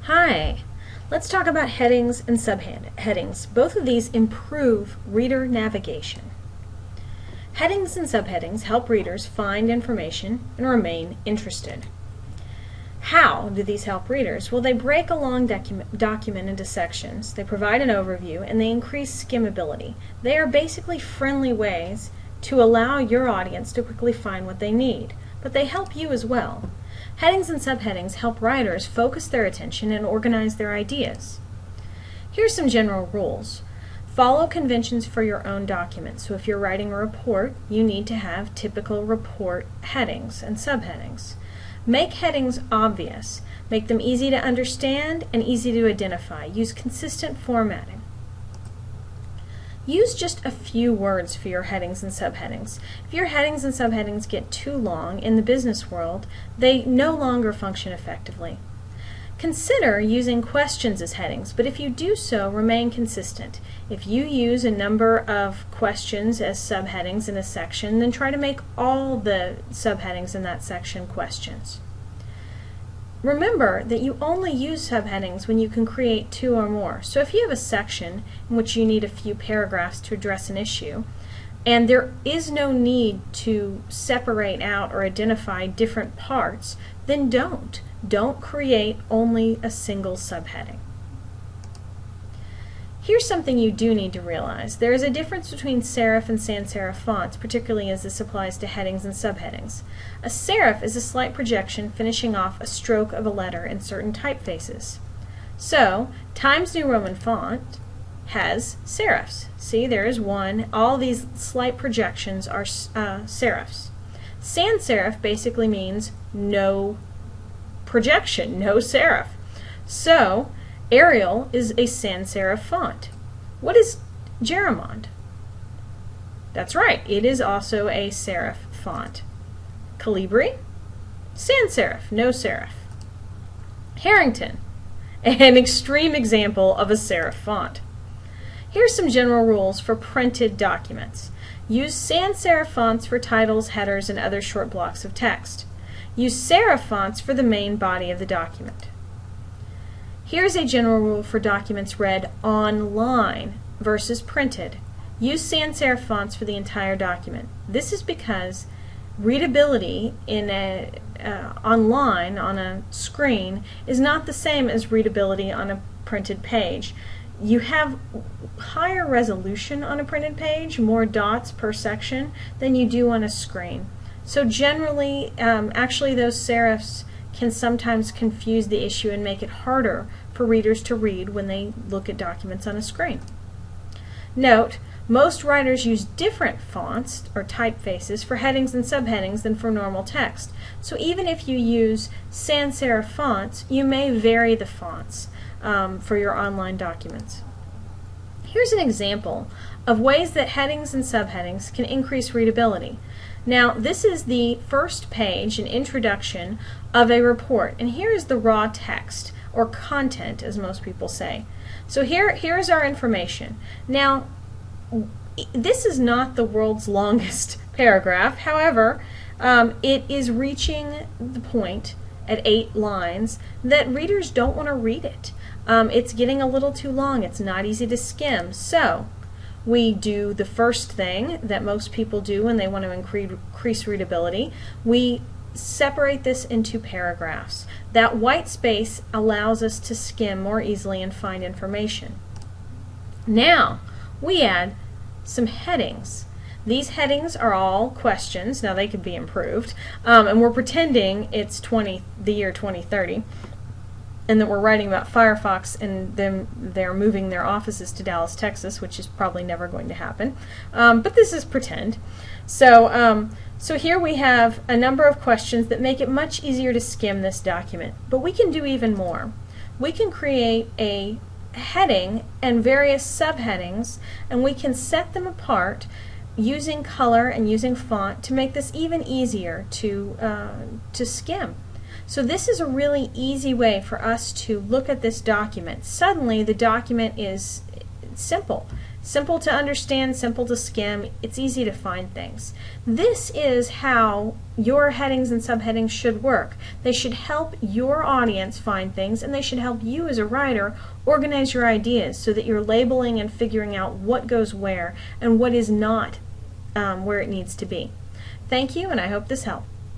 Hi, let's talk about headings and subheadings. Both of these improve reader navigation. Headings and subheadings help readers find information and remain interested. How do these help readers? Well, they break a long document into sections, they provide an overview, and they increase skimmability. They are basically friendly ways to allow your audience to quickly find what they need, but they help you as well. Headings and subheadings help writers focus their attention and organize their ideas. Here's some general rules. Follow conventions for your own document. So if you're writing a report, you need to have typical report headings and subheadings. Make headings obvious. Make them easy to understand and easy to identify. Use consistent formatting. Use just a few words for your headings and subheadings. If your headings and subheadings get too long in the business world, they no longer function effectively. Consider using questions as headings, but if you do so, remain consistent. If you use a number of questions as subheadings in a section, then try to make all the subheadings in that section questions. Remember that you only use subheadings when you can create two or more. So if you have a section in which you need a few paragraphs to address an issue, and there is no need to separate out or identify different parts, then don't. Don't create only a single subheading. Here's something you do need to realize. There is a difference between serif and sans serif fonts, particularly as this applies to headings and subheadings. A serif is a slight projection finishing off a stroke of a letter in certain typefaces. So, Times New Roman font has serifs. See, there is one. All these slight projections are serifs. Sans serif basically means no projection, no serif. So, Arial is a sans serif font. What is Garamond? That's right, it is also a serif font. Calibri? Sans serif, no serif. Harrington, an extreme example of a serif font. Here's some general rules for printed documents. Use sans serif fonts for titles, headers, and other short blocks of text. Use serif fonts for the main body of the document. Here's a general rule for documents read online versus printed. Use sans serif fonts for the entire document. This is because readability in online on a screen is not the same as readability on a printed page. You have higher resolution on a printed page, more dots per section, than you do on a screen. So generally, actually those serifs can sometimes confuse the issue and make it harder for readers to read when they look at documents on a screen. Note, most writers use different fonts or typefaces for headings and subheadings than for normal text. So even if you use sans serif fonts, you may vary the fonts for your online documents. Here's an example of ways that headings and subheadings can increase readability. Now, this is the first page, an introduction of a report, and here is the raw text, or content, as most people say. So here's our information. Now, this is not the world's longest paragraph. However, it is reaching the point at 8 lines that readers don't want to read it. It's getting a little too long. It's not easy to skim. So, we do the first thing that most people do when they want to increase readability. We separate this into paragraphs. That white space allows us to skim more easily and find information. Now, we add some headings. These headings are all questions. Now, they could be improved. And we're pretending it's the year 2030. And that we're writing about Firefox and they're moving their offices to Dallas, Texas, which is probably never going to happen. But this is pretend. So here we have a number of questions that make it much easier to skim this document. But we can do even more. We can create a heading and various subheadings, and we can set them apart using color and using font to make this even easier to skim. So this is a really easy way for us to look at this document. Suddenly the document is simple. Simple to understand, simple to skim, it's easy to find things. This is how your headings and subheadings should work. They should help your audience find things, and they should help you as a writer organize your ideas so that you're labeling and figuring out what goes where and what is not where it needs to be. Thank you, and I hope this helped.